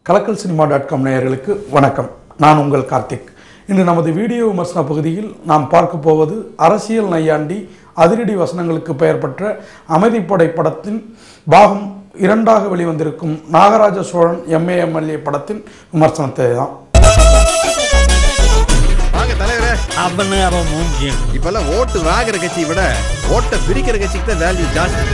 கலக்கல் சினிமா.com நேயர்களுக்கு வணக்கம். நான் உங்கள் கார்த்திக். இன்று நமது வீடியோ விமர்சன பகுதியில் நாம் பார்க்க போவது அரசியல் நையாண்டி அதிரடி வசனங்களுக்கு பெயர் பெற்ற அமைதிப்படை படத்தின் பாகம் 2ஆக வெளிவந்திருக்கும் நாகராஜ சோழன் MA/MLA படத்தின் விமர்சனத்தை தான். இப்பெல்லாம் ஓட்டு வாங்குற கட்சியை விட ஓட்டை பிரிக்கிற கட்சிக்கு தான் வேல்யூ ஜாஸ்தி.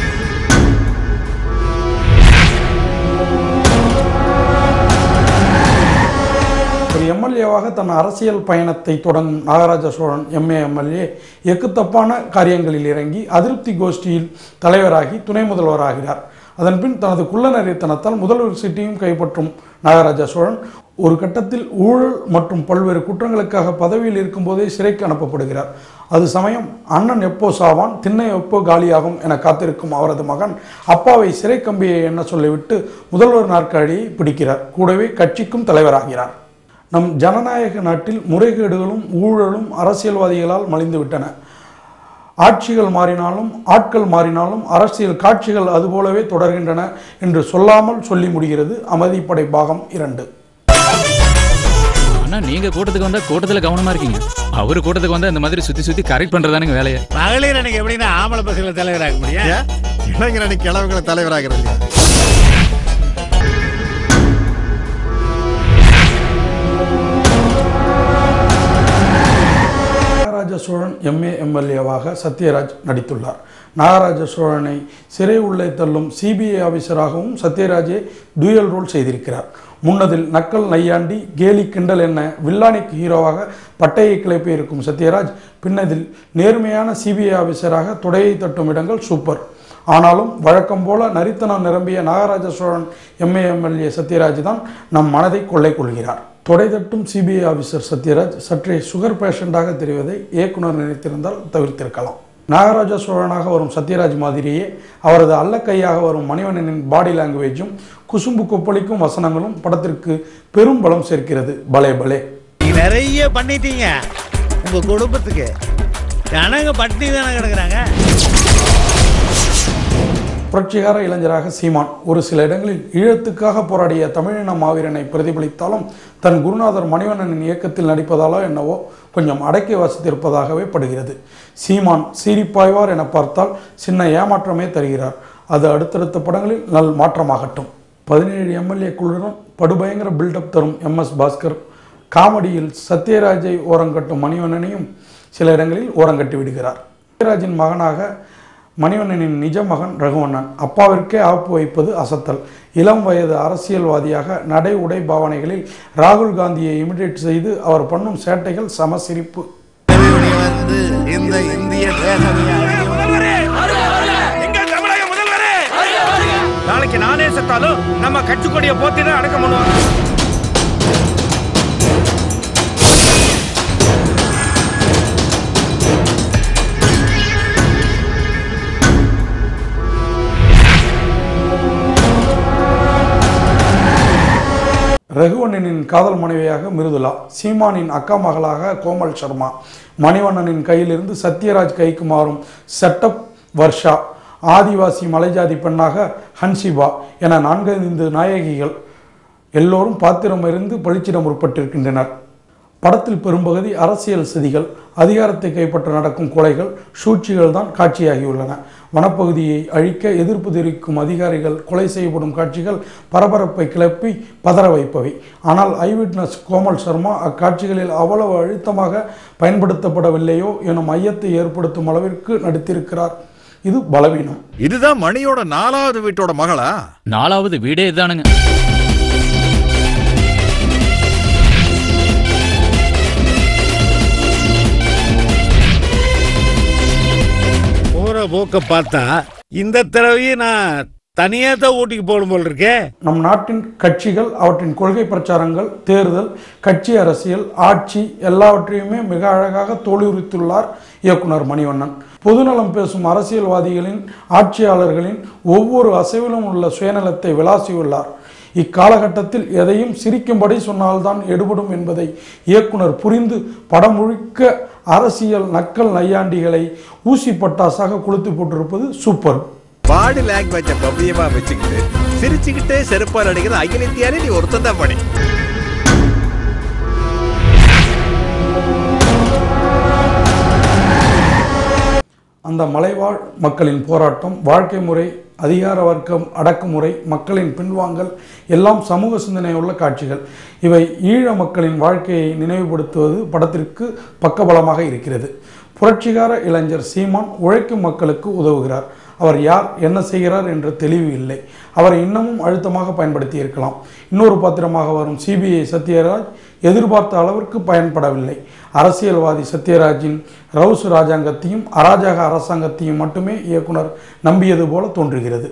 ஒரு எம்எல்ஏவாக தன் அரசியல் பயணத்தை தொடங்கும் நாகராஜ சோழன் MA/MLA எக்குத்தப்பான காரியங்களில் இறங்கி அதிருப்தி கோஷ்டியில் தலைவராகி துணை முதல்வராகிறார். அதன்பின் தனது குள்ளநரித்தனத்தால் முதல்வர் சீட்டையும் கைப்பற்றும் நாகராஜ சோழன் ஒரு கட்டத்தில் ஊழல் மற்றும் பல்வேறு குற்றங்களுக்காக பதவியில் இருக்கும்போதே சிறைக்கு அனுப்பப்படுகிறார். அது சமயம் அண்ணன் எப்போ சாவான், திண்ணை எப்போ காலியாகும் என காத்திருக்கும் அவரது மகன் அப்பாவை சிறை கம்பியை எண்ண சொல்லிவிட்டு முதல்வர் நாற்காலியை பிடிக்கிறார். கூடவே கட்சிக்கும் தலைவராகிறார். நம் ஜனநாயக நாட்டில் முறைகேடுகளும் ஊழலும் அரசியல்வாதிகளால் மலிந்துவிட்டன. ஆட்சிகள் மாறினாலும் ஆட்கள் மாறினாலும் அரசியல் காட்சிகள் அதுபோலவே தொடர்கின்றன என்று சொல்லாமல் சொல்லி முடிகிறது அமைதிப்படை பாகம் 2. அண்ணா, நீங்க கூட்டத்துக்கு வந்தா கூட்டத்துல கவனமா இருக்கீங்க. அவரு கூட்டத்துக்கு வந்தா இந்த மாதிரி சுத்தி சுத்தி கரெக்ட் பண்றதானுங்க வேலையை. மகளிர் அன்னைக்கு எப்படின்னா ஆம்பளை பசங்களை தலைவராக முடியும், இளைஞர் அன்னைக்கு கிழவங்களை தலைவராகிறது. நாகராஜ சோழன் MA/MLAவாக சத்யராஜ் நடித்துள்ளார். நாகராஜ சோழனை சிறை உள்ளே தள்ளும் CBI ஆபீசராகவும் சத்யராஜே டூயல் ரோல் செய்திருக்கிறார். முன்னதில் நக்கல் நையாண்டி கேலி கிண்டல் என்ன வில்லானிக் ஹீரோவாக பட்டையை கிளப்பி இருக்கும் சத்யராஜ் பின்னதில் நேர்மையான CBI ஆபீசராக தொடையை தட்டும் இடங்கள் சூப்பர். ஆனாலும் வழக்கம் போல நரித்தனம் நிரம்பிய நாகராஜ சோழன் MA/MLA சத்யராஜ் தான் நம் மனதை கொள்ளை கொள்கிறார். தொடை தட்டும் CBI ஆபீசர் சத்யராஜ் சற்றே சுகர் பேஷண்டாக தெரிவதை இயக்குனர் நினைத்திருந்தால் தவிர்த்திருக்கலாம். நாகராஜ சோழனாக வரும் சத்யராஜ் மாதிரியே அவரது அல்லக்கையாக வரும் மணிவண்ணனின் பாடி லாங்குவேஜும் குசும்பு கொப்பளிக்கும் வசனங்களும் படத்திற்கு பெரும் பலம் சேர்க்கிறது. பலே பலே, நிறைய பண்ணிட்டீங்க உங்க குடும்பத்துக்கு. ஜனங்க பட்டி தானே கிடக்குறாங்க. புரட்சிகார இளைஞராக சீமான் ஒரு சில இடங்களில் ஈழத்துக்காக போராடிய தமிழின மாவீரனை பிரதிபலித்தாலும் தன் குருநாதர் மணிவண்ணனின் இயக்கத்தில் நடிப்பதாலோ என்னவோ கொஞ்சம் அடக்கி வாசித்திருப்பதாகவே படுகிறது. சீமான் சீரிப்பாய்வார் என பார்த்தால் சின்ன ஏமாற்றமே தருகிறார். அது அடுத்தடுத்த படங்களில் நல் மாற்றமாகட்டும். 17 MLA குழுடன் படுபயங்கர பில்டப் தரும் MS பாஸ்கர் காமெடியில் சத்யராஜை ஓரங்கட்டும் மணிவண்ணனையும் சில இடங்களில் ஓரங்கட்டி விடுகிறார். சத்யராஜின் மகனாக மணிவண்ணனின் நிஜ மகன் ரகுவண்ணன் அப்பாவிற்கே ஆப்பு வைப்பது அசத்தல். இளம் வயது அரசியல்வாதியாக நடை உடை பாவனைகளில் ராகுல் காந்தியை இமிடேட் செய்து அவர் பண்ணும் சேட்டைகள் சமசிரிப்பு. நாளைக்கு நானே செத்தாலும் நம்ம கட்சி கொடியை போத்தி தான் அடக்கம் பண்ணுவாங்க. ரகுவண்ணனின் காதல் மனைவியாக மிருதுளா, சீமானின் அக்கா மகளாக கோமல் சர்மா, மணிவண்ணனின் கையிலிருந்து சத்யராஜ் கைக்கு மாறும் செட்டப் வர்ஷா, ஆதிவாசி மலைஜாதி பெண்ணாக ஹன்சிபா என 4-5 நாயகிகள் எல்லோரும் பாத்திரம் இருந்து பழிச்சிட முற்பட்டிருக்கின்றனர். படத்தில் பெரும்பகுதி அரசியல் சதிகள், அதிகாரத்தை கைப்பற்ற நடக்கும் கொலைகள், சூழ்ச்சிகள் தான் காட்சியாகியுள்ளன. வனப்பகுதியை அழிக்க எதிர்ப்பு தெரிவிக்கும் அதிகாரிகள் கொலை செய்யப்படும் காட்சிகள் பரபரப்பை கிளப்பி பதற வைப்பவை. ஆனால் ஐவிட்னஸ் கோமல் சர்மா அக்காட்சிகளில் அவ்வளவு அழுத்தமாக பயன்படுத்தப்படவில்லையோ எனும் ஐயத்தை ஏற்படுத்தும் அளவிற்கு நடித்திருக்கிறார். இது பலவீனம். இதுதான் மணியோட 4வது வீட்டோட மகளா? 4வது வீடே இதுதானுங்க. போக்க பார்த்தா இந்த தடவையும் நான் தனியா தான் ஊட்டிக்கு போகணும் போல் இருக்கே. நம் நாட்டின் கட்சிகள், அவற்றின் கொள்கை பிரச்சாரங்கள், தேர்தல், கட்சி அரசியல், ஆட்சி எல்லாவற்றையுமே மிக அழகாக தோலுரித்துள்ளார் இயக்குனர் மணிவண்ணன். பொதுநலம் பேசும் அரசியல்வாதிகளின், ஆட்சியாளர்களின் ஒவ்வொரு அசைவிலும் உள்ள சுயநலத்தை விளாசியுள்ளார். இக்காலகட்டத்தில் எதையும் சிரிக்கும்படி சொன்னால்தான் எடுபடும் என்பதை இயக்குனர் புரிந்து படம் முழுக்க அரசியல் நக்கல் நையாண்டிகளை ஊசி பட்டாசாக கொளுத்து போட்டிருப்பது சூப்பர். பாடி லாங்குவேஜ பவ்யமா வச்சுக்கிட்டு சிரிச்சுக்கிட்டே செருப்பால் அடிக்கிற அகில இந்தியாலே நீ ஒருத்தன் தான் படி. அந்த மலைவாழ் மக்களின் போராட்டம், வாழ்க்கை முறை, அதிகார வர்க்கம் அடக்குமுறை, மக்களின் பின்வாங்கல் எல்லாம் சமூக சிந்தனை உள்ள காட்சிகள். இவை ஈழ மக்களின் வாழ்க்கையை நினைவுபடுத்துவது படத்திற்கு பக்கபலமாக இருக்கிறது. புரட்சிகார இளைஞர் சீமான் உழைக்கும் மக்களுக்கு உதவுகிறார். அவர் யார், என்ன செய்கிறார் என்ற தெளிவு இல்லை. அவரை இன்னமும் அழுத்தமாக பயன்படுத்தி இருக்கலாம். இன்னொரு பாத்திரமாக வரும் சிபிஐ சத்யராஜ் எதிர்பார்த்த அளவிற்கு பயன்படவில்லை. அரசியல்வாதி சத்யராஜின் ரவுசு ராஜாங்கத்தையும் அராஜக அரசாங்கத்தையும் மட்டுமே இயக்குனர் நம்பியது போல தோன்றுகிறது.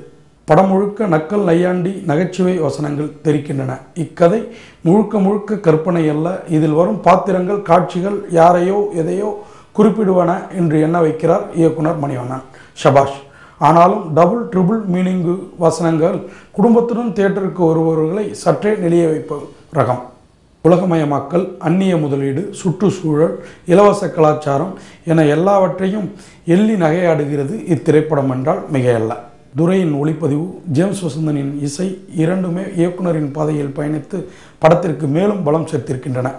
படம் முழுக்க நக்கல், நையாண்டி, நகைச்சுவை வசனங்கள் தெரிக்கின்றன. இக்கதை முழுக்க முழுக்க கற்பனை அல்ல. இதில் வரும் பாத்திரங்கள், காட்சிகள் யாரையோ எதையோ குறிப்பிடுவன என்று எண்ண வைக்கிறார் இயக்குனர் மணிவண்ணன். ஷபாஷ். ஆனாலும் டபுள் ட்ரிபிள் மீனிங்கு வசனங்கள் குடும்பத்துடன் தியேட்டருக்கு வருபவர்களை சற்றே நெளிய வைப்ப ரகம். உலகமயமாக்கல், அந்நிய முதலீடு, சுற்றுச்சூழல், இலவச கலாச்சாரம் என எல்லாவற்றையும் எள்ளி நகையாடுகிறது இத்திரைப்படம் என்றால் மிகையல்ல. துரையின் ஒளிப்பதிவு, ஜேம்ஸ் வசந்தனின் இசை இரண்டுமே இயக்குனரின் பாதையில் பயணித்து படத்திற்கு மேலும் பலம் சேர்த்திருக்கின்றன.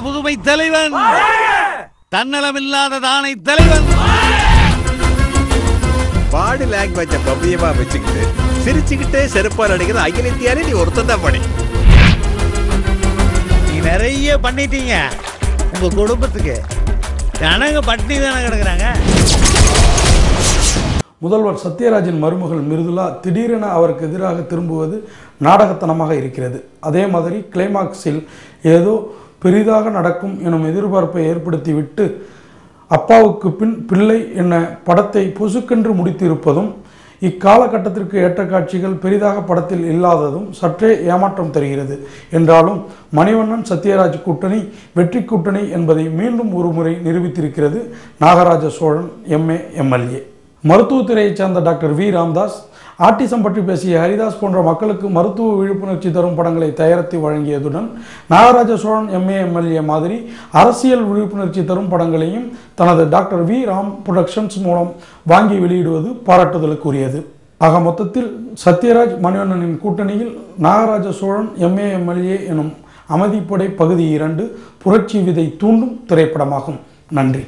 புதுமை தலைவன், தன்னலமில்லாத தானை தலைவன். பாடி லாங்குவேஜ பவ்யமா வச்சுக்கிட்டு சிரிச்சுக்கிட்டே செருப்பால் அடிக்கிற அகில இந்தியாலே நீ ஒருத்தன் தான் படி. நீ நிறைய பண்ணிட்டீங்க உங்க குடும்பத்துக்கு. ஜனங்க பட்டினி தானே கிடக்குறாங்க. முதல்வர் சத்யராஜின் மருமகள் மிருதுளா திடீரென அவருக்கு எதிராக திரும்புவது நாடகத்தனமாக இருக்கிறது. அதே மாதிரி கிளைமாக்ஸில் ஏதோ பெரிதாக நடக்கும் எனும் எதிர்பார்ப்பை ஏற்படுத்திவிட்டு அப்பாவுக்கு பின் பிள்ளை என படத்தை பொசுக்கென்று முடித்திருப்பதும், இக்காலகட்டத்திற்கு ஏற்ற காட்சிகள் பெரிதாக படத்தில் இல்லாததும் சற்றே ஏமாற்றம் தருகிறது. என்றாலும் மணிவண்ணன் சத்யராஜ் கூட்டணி வெற்றி கூட்டணி என்பதை மீண்டும் ஒரு முறை நிரூபித்திருக்கிறது நாகராஜ சோழன் எம்ஏ. மருத்துவத்துறையைச் சேர்ந்த டாக்டர் வி ராம்தாஸ், ஆட்டிசம் பற்றி பேசிய ஹரிதாஸ் போன்ற மக்களுக்கு மருத்துவ விழிப்புணர்ச்சி தரும் படங்களை தயாரித்து வழங்கியதுடன் நாகராஜ சோழன் எம்ஏ மாதிரி அரசியல் விழிப்புணர்ச்சி தரும் படங்களையும் தனது டாக்டர் வி ராம் புரொடக்ஷன்ஸ் மூலம் வாங்கி வெளியிடுவது பாராட்டுதலுக்குரியது. ஆக மொத்தத்தில் சத்யராஜ் மணிவண்ணனின் கூட்டணியில் நாகராஜ சோழன் எம்ஏ எனும் அமைதிப்படை பகுதி 2 புரட்சி விதை தூண்டும் திரைப்படமாகும். நன்றி.